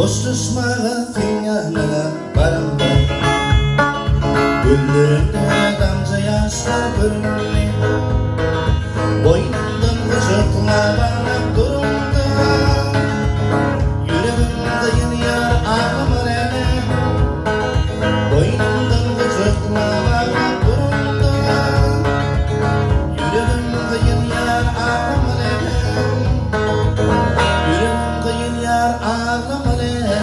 Kostasmağa finyanına varımda Güllerimde damza yaşlar görünmeli Boynumdan gıcırtlar bağlanıp durumda Yüreğimde yeni yar ağlamar ele Boynumdan gıcırtlar bağlanıp durumda Yüreğimde yeni yar ağlamar ele Yüreğimde yeni yar ağlamar ele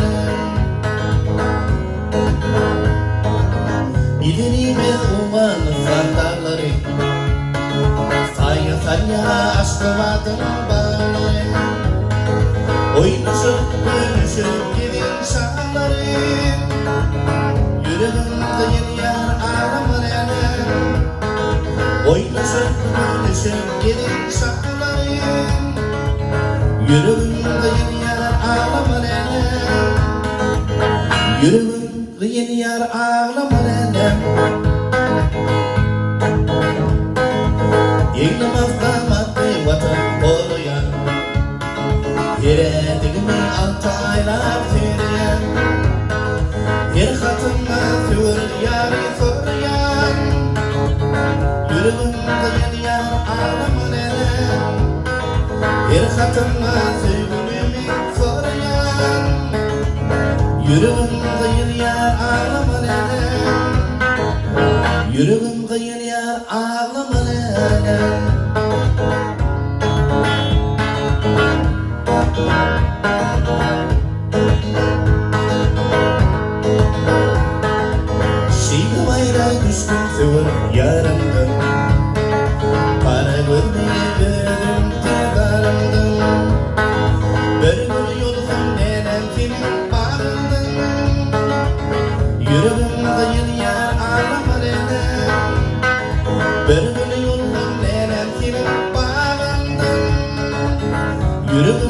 İlerime umanı fardarları Faya faya aşkımadım bağları Oynuşup dönüşüp gidin şahları Yüreğimde yeni yar ağlamar ele Oynuşup dönüşüp gidin şahları Yüreğimde yeni yar ağlamar ele Yüreğimde yeni yar ağlamar ele Yayınlamakta madde vatan koruyan Yere digimi altı aylar süreyen Yer katımla sür yari soruyan Yüreğimde yeni yar ağlamar ele Yer katımla sevgilimi soruyan Yüreğimde yeni yar ağlamar ele Yüreğimde yeni yar ağlamar ele Şeyde bayrağı düştüm sevur yarımdan Para görmeye gördüm tedarımdan Bir gün yolum neden senin bağımdan Yüreğimde yeni yar ağlamar ele Bir gün yolum neden senin bağımdan Yüreğimde